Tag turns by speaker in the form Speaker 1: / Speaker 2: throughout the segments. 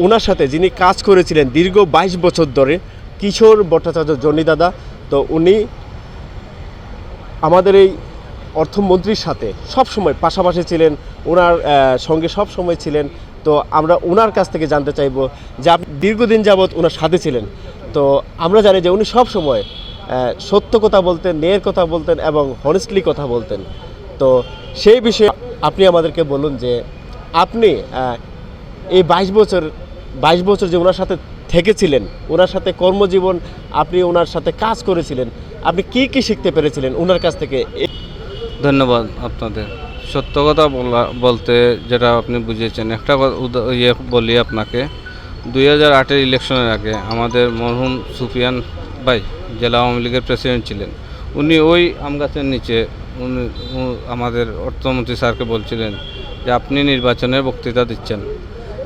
Speaker 1: ওনার সাথে যিনি কাজ করেছিলেন দীর্ঘ 22 বছর ধরে, কিশোর ভট্টাচার্য জনি দাদা। তো উনি আমাদের এই অর্থমন্ত্রীর সাথে সব সময় পাশাপাশি ছিলেন, ওনার সঙ্গে সব সময় ছিলেন। তো আমরা ওনার কাছ থেকে জানতে চাইব যে আপনি দীর্ঘদিন যাবৎ ওনার সাথে ছিলেন। তো আমরা জানি যে উনি সব সময় সত্য কথা বলতেন, ন্যায়ের কথা বলতেন এবং হনেস্টলি কথা বলতেন। তো সেই বিষয়ে আপনি আমাদেরকে বলুন যে আপনি এই 22 বছর যে ওনার সাথে থেকেছিলেন, ওনার সাথে কর্মজীবন, আপনি ওনার সাথে কাজ করেছিলেন, আপনি কি কি শিখতে পেরেছিলেন ওনার কাছ থেকে?
Speaker 2: ধন্যবাদ আপনাদের। সত্য কথা বলতে যেটা আপনি বুঝিয়েছেন, একটা বলি আপনাকে। 2008-এর ইলেকশনের আগে আমাদের মরহুম সুফিয়ান ভাই জেলা আওয়ামী লীগের প্রেসিডেন্ট ছিলেন। উনি ওই আম গাছের নিচে আমাদের অর্থমন্ত্রী স্যারকে বলছিলেন যে আপনি নির্বাচনের বক্তৃতা দিচ্ছেন,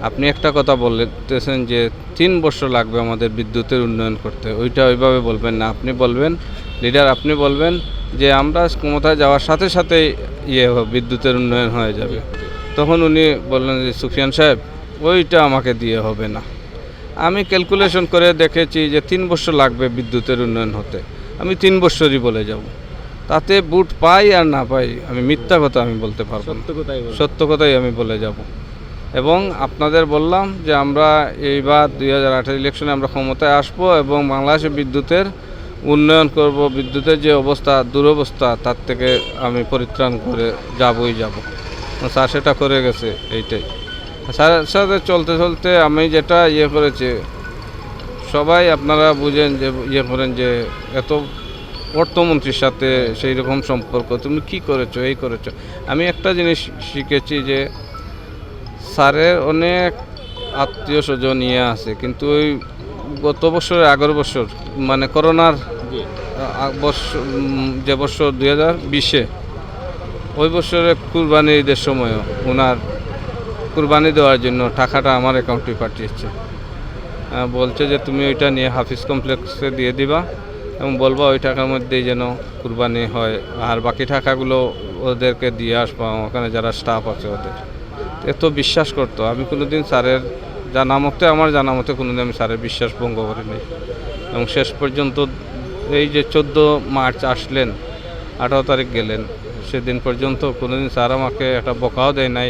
Speaker 2: আপনি একটা কথা বলতেছেন যে 3 বছর লাগবে আমাদের বিদ্যুতের উন্নয়ন করতে। ওইটা ওইভাবে বলবেন না, আপনি বলবেন লিডার, আপনি বলবেন যে আমরা ক্ষমতায় যাওয়ার সাথে সাথে বিদ্যুতের উন্নয়ন হয়ে যাবে। তখন উনি বললেন যে সুফিয়ান সাহেব, ওইটা আমাকে দিয়ে হবে না, আমি ক্যালকুলেশন করে দেখেছি যে 3 বছর লাগবে বিদ্যুতের উন্নয়ন হতে, আমি 3 বছরই বলে যাব। তাতে বুট পাই আর না পাই, আমি মিথ্যা কথা আমি বলতে পারবো না, সত্য কথাই আমি বলে যাব। এবং আপনাদের বললাম যে আমরা এইবার 2018 ইলেকশনে আমরা ক্ষমতায় আসব এবং বাংলাদেশে বিদ্যুতের উন্নয়ন করব, বিদ্যুতের যে অবস্থা, দুরবস্থা, তার থেকে আমি পরিত্রাণ করে যাবই যাব। স্যার সেটা করে গেছে। এইটাই স্যারের সাথে চলতে চলতে আমি যেটা করেছি, সবাই আপনারা বুঝেন যে করেন যে এত অর্থমন্ত্রীর সাথে সেই রকম সম্পর্ক, তুমি কি করেছো, এই করেছো। আমি একটা জিনিস শিখেছি যে স্যারের অনেক আত্মীয় স্বজন আছে, কিন্তু ওই গত বছরের আগের বছর মানে করোনার যে বছর 2020-এ, ওই বছরে কুরবানি ঈদের সময়ও ওনার কুরবানি দেওয়ার জন্য টাকাটা আমার অ্যাকাউন্টে পাঠিয়েছে। বলছে যে তুমি ওইটা নিয়ে হাফিজ কমপ্লেক্সে দিয়ে দিবা এবং বলবা ওই টাকার মধ্যেই যেন কুরবানি হয়, আর বাকি টাকাগুলো ওদেরকে দিয়ে আসবা, ওখানে যারা স্টাফ আছে ওদের। এত বিশ্বাস করতো। আমি কোনোদিন স্যারের আমার জানা মতে কোনোদিন আমি স্যারের বিশ্বাস ভঙ্গ করিনি। এবং শেষ পর্যন্ত এই যে 14 মার্চ আসলেন, 18 তারিখ গেলেন, সেদিন পর্যন্ত কোনোদিন স্যার আমাকে একটা বকাও দেয় নাই,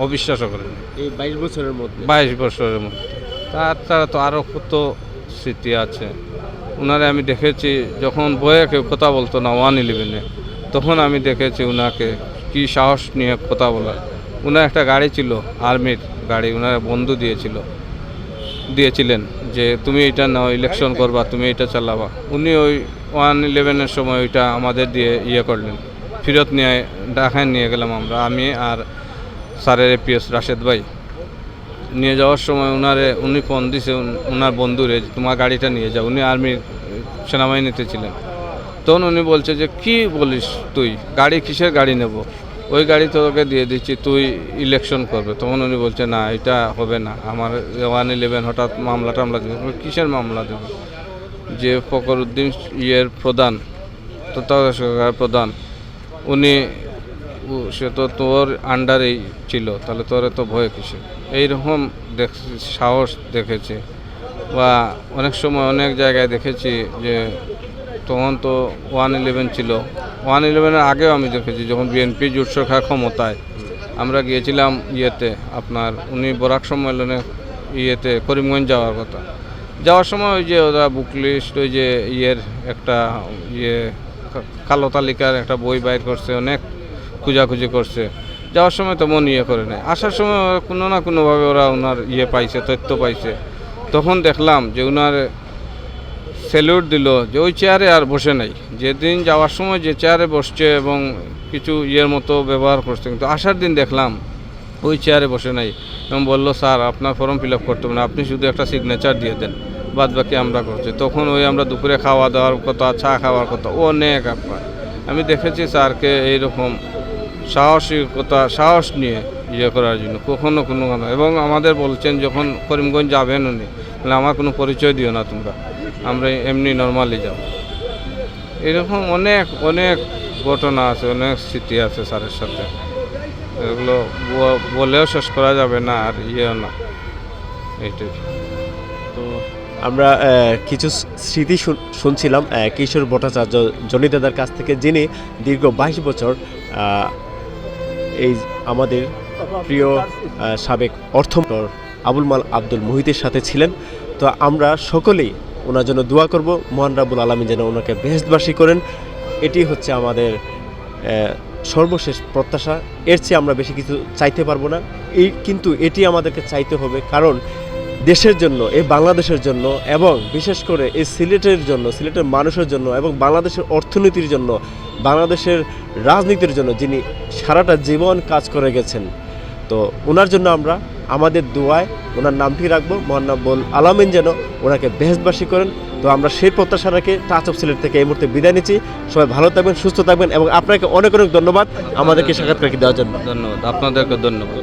Speaker 2: অবিশ্বাসও করেনি। এই 22 বছরের মধ্যে তার তারা তো আরও কত স্মৃতি আছে। ওনারে আমি দেখেছি যখন বয়ে কেউ কথা বলতো না 111-এ, তখন আমি দেখেছি ওনাকে কি সাহস নিয়ে কথা বলা। ওনার একটা গাড়ি ছিল, আর্মির গাড়ি, ওনার বন্ধু দিয়েছিলেন যে তুমি এটা নাও, ইলেকশন করবা, তুমি এটা চালাবা। উনি ওই 111-এর সময় ওইটা আমাদের দিয়ে করলেন, ফেরত নিয়ে ঢাকায় নিয়ে গেলাম আমি আর স্যারের এপিএস রাশেদ ভাই। নিয়ে যাওয়ার সময় উনি ফোন দিছে ওনার বন্ধুরে, তোমার গাড়িটা নিয়ে যাও। উনি আর্মির সেনাবাহিনীতে ছিলেন। তখন উনি বলছে যে কি বলিস তুই, গাড়ি কিসের গাড়ি নেব, ওই গাড়ি তোকে দিয়ে দিচ্ছি, তুই ইলেকশন করবে। তখন উনি বলছে না, এটা হবে না, আমার 111 হঠাৎ মামলা টামলা দেবে। কিসের মামলা দেবে? যে ফখরুদ্দিন প্রধান, তত্ত্বাবধায়ক প্রধান, উনি সে তো তোর আন্ডারেই ছিল, তাহলে তোর এত ভয় কিসে? এইরকম সাহস দেখেছি। বা অনেক সময় অনেক জায়গায় দেখেছি যে তখন তো 111 ছিল, 111-এর আগেও আমি দেখেছি যখন বিএনপি জোট সরকার ক্ষমতায়, আমরা গিয়েছিলাম আপনার উনি বরাক সম্মেলনে করিমগঞ্জ যাওয়ার কথা। যাওয়ার সময় ওই যে ওরা বুক লিস্ট, ওই যে একটা কালো তালিকার একটা বই বাইর করছে, অনেক খোঁজাখুঁজি করছে। যাওয়ার সময় তেমন করে নেয়, আসার সময় কোনো না কোনোভাবে ওরা ওনার পাইছে, তথ্য পাইছে। তখন দেখলাম যে ওনার স্যালুট দিল, যে ওই চেয়ারে আর বসে নাই। যেদিন যাওয়ার সময় যে চেয়ারে বসছে এবং কিছু মতো ব্যবহার করছে, কিন্তু আসার দিন দেখলাম ওই চেয়ারে বসে নাই এবং বললো স্যার আপনার ফর্ম ফিল আপ করতে হবে না, আপনি শুধু একটা সিগনেচার দিয়ে দেন, বাদ বাকি আমরা করছি। তখন আমরা দুপুরে খাওয়া দাওয়ার কথা, চা খাওয়ার কথা অনেক আপনার। আমি দেখেছি স্যারকে এইরকম সাহস নিয়ে করার জন্য কখনো কোনো কথা। এবং আমাদের বলছেন যখন করিমগঞ্জ যাবেন উনি, আমার কোনো পরিচয় দিও না তোমরা, আমরা এমনি নর্মালি যাব। এরকম অনেক অনেক ঘটনা আছে, অনেক স্মৃতি আছে স্যারের সাথে, এগুলো বলেও শেষ করা যাবে না আর না। এইটাই।
Speaker 1: তো আমরা কিছু স্মৃতি শুনছিলাম কিশোর ভট্টাচার্য জনিদাদার কাছ থেকে, যিনি দীর্ঘ 22 বছর এই আমাদের প্রিয় সাবেক অর্থমন্ত্রী আবুল মাল আব্দুল মুহিতের সাথে ছিলেন। তো আমরা সকলেই ওনার জন্য দোয়া করব, মহান রাব্বুল আলামিন যেন ওনাকে বেহেশতবাসী করেন। এটি হচ্ছে আমাদের সর্বশেষ প্রত্যাশা। এর চেয়ে আমরা বেশি কিছু চাইতে পারবো না। কিন্তু এটি আমাদেরকে চাইতে হবে, কারণ দেশের জন্য, এই বাংলাদেশের জন্য, এবং বিশেষ করে এই সিলেটের জন্য, সিলেটের মানুষের জন্য, এবং বাংলাদেশের অর্থনীতির জন্য, বাংলাদেশের রাজনীতির জন্য যিনি সারাটা জীবন কাজ করে গেছেন। তো ওনার জন্য আমরা আমাদের দোয়ায় ওনার নামটি রাখবো, মহান রাব্বুল আলামিন যেন ওনাকে বেহেশতবাসী করেন। তো আমরা সেই প্রত্যাশা রেখে টাচ অফ সিলেট থেকে এই মুহূর্তে বিদায় নিচ্ছি। সবাই ভালো থাকবেন, সুস্থ থাকবেন, এবং আপনাকে অনেক অনেক ধন্যবাদ আমাদেরকে সাক্ষাৎকার দেওয়ার জন্য।
Speaker 2: ধন্যবাদ, আপনাদেরকে ধন্যবাদ।